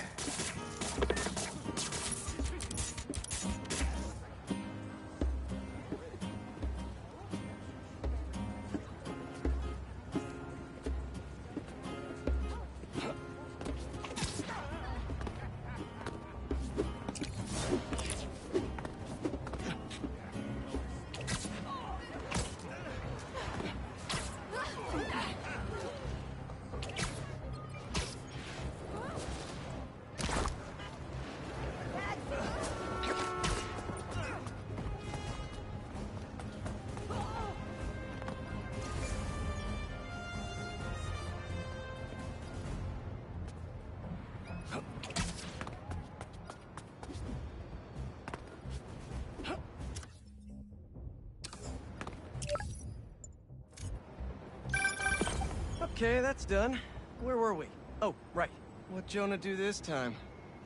A: Okay, that's done. Where were we? Oh, right. What'd Jonah do this time?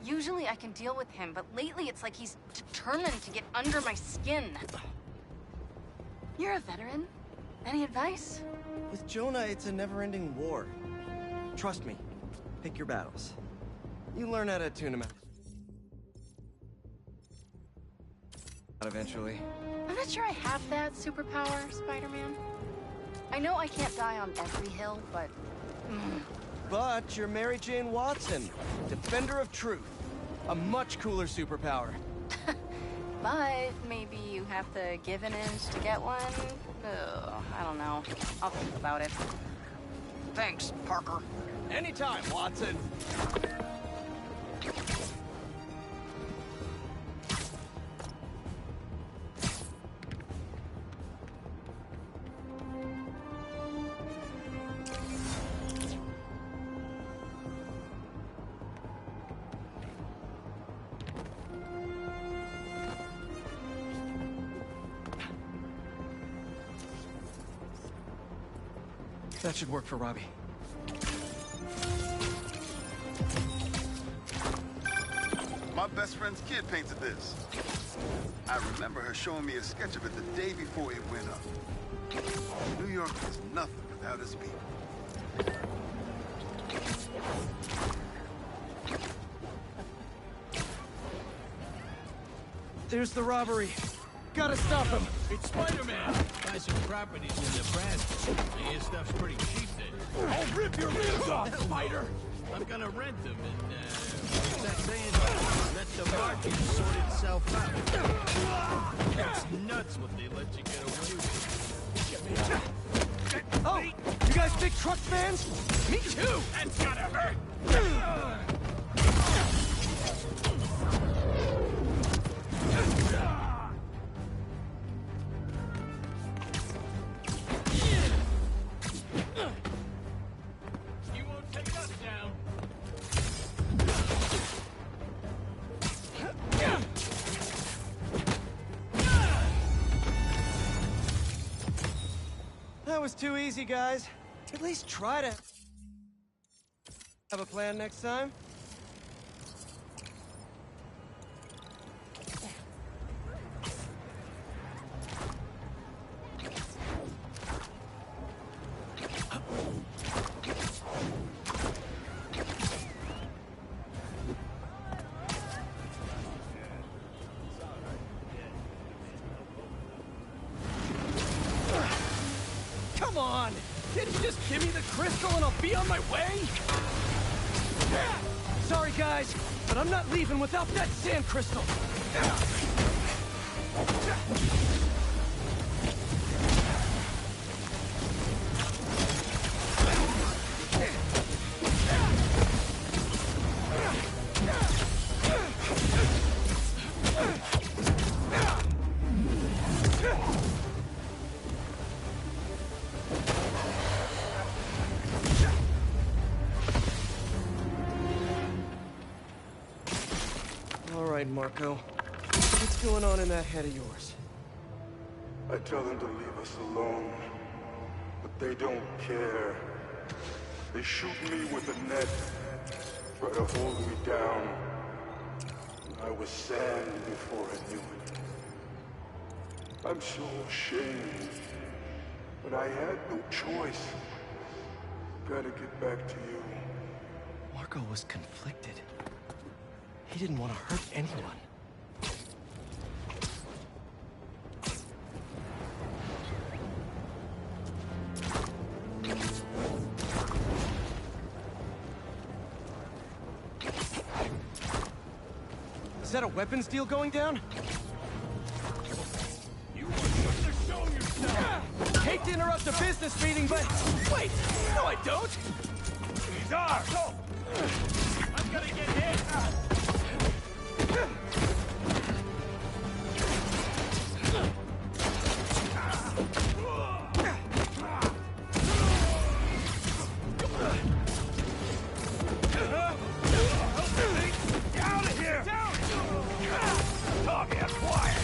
Q: Usually I can deal with him, but lately it's like he's determined to get under my skin. You're a veteran. Any advice?
A: With Jonah, it's a never-ending war. Trust me. Pick your battles. You learn how to tune him out. Eventually.
Q: I'm not sure I have that superpower, Spider-Man. I know I can't die on every hill, but...
A: But you're Mary Jane Watson, defender of truth. A much cooler superpower.
Q: But maybe you have to give an inch to get one? Ugh, I don't know. I'll think about it. Thanks, Parker.
A: Anytime, Watson. That should work for Robbie.
K: My best friend's kid painted this. I remember her showing me a sketch of it the day before it went up. New York is nothing without its people.
A: There's the robbery. Gotta stop him.
L: It's Spider-Man. Buy some properties in Nebraska. I hear stuff's pretty cheap there.
R: I'll rip your ribs off, Spider!
L: I'm gonna rent them and, what's that saying? Let the market sort itself out. It's nuts what they let you get away with.
A: Oh, you guys big truck fans? Me too!
L: That's gotta hurt!
A: That was too easy, guys. At least try to have a plan next time.
S: on! Can't you just give me the crystal and I'll be on my way? Sorry, guys, but I'm not leaving without that sand crystal.
A: All right, Marco. What's going on in that head of yours?
E: I tell them to leave us alone, but they don't care. They shoot me with a net, try to hold me down. I was sand before I knew it. I'm so ashamed, but I had no choice. Gotta get back to you.
A: Marco was conflicted. He didn't want to hurt anyone. Is that a weapons deal going down?
L: You were supposed to show yourself!
S: Hate to interrupt the business meeting, but... Wait! No, I don't!
L: These are! Go! I'm gonna get hit! Out of here! Talk and quiet!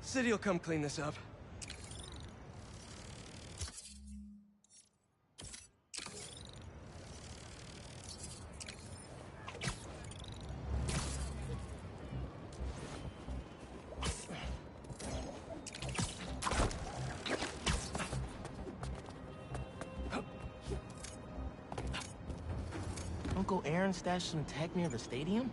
A: City'll come clean this up.
O: Uncle Aaron stashed some tech near the stadium?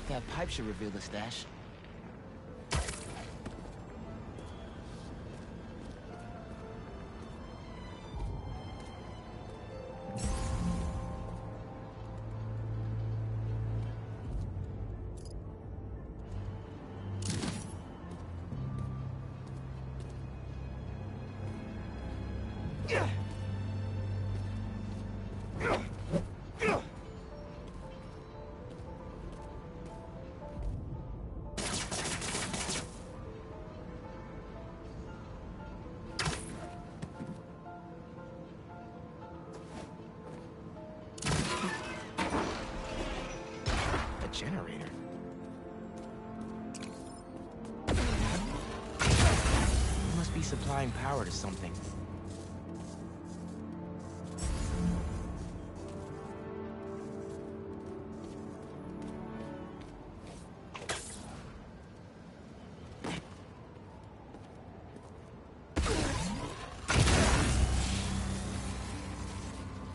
O: That pipe should reveal the stash. Generator. Must be supplying power to something.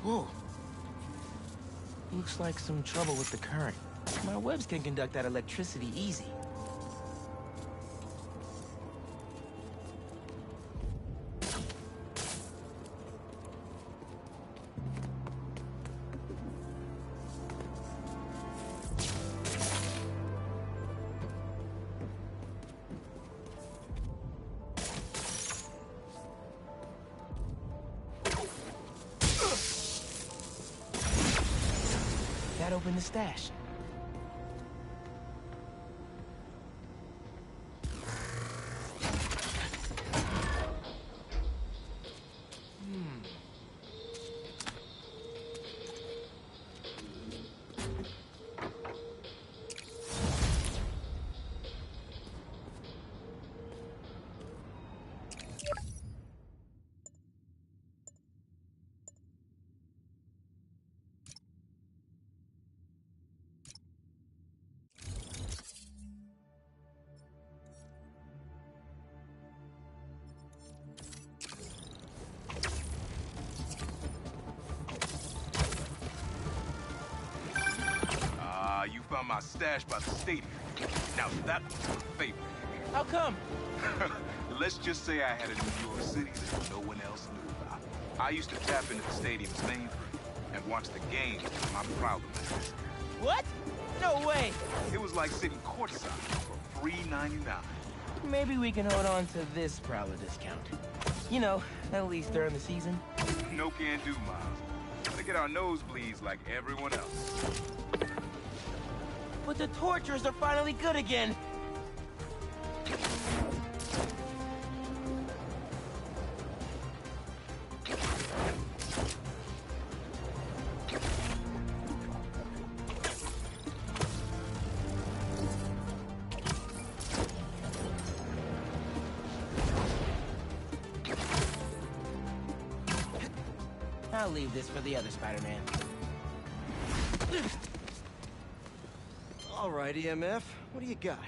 O: Whoa. Looks like some trouble with the current. My webs can conduct that electricity easy. open the stash.
K: You found my stash by the stadium. Now that was my favorite.
O: How come?
K: Let's just say I had a New York City that no one else knew about. I used to tap into the stadium's mainframe and watch the games with my Prowler membership.
O: What? No way!
K: It was like sitting courtside for $3.99.
O: Maybe we can hold on to this Prowler discount. You know, at least during the season.
K: No can do, Miles. Gotta get our nosebleeds like everyone else.
O: But the torturers are finally good again! I'll leave this for the other Spider-Man.
A: All right, EMF, what do you got?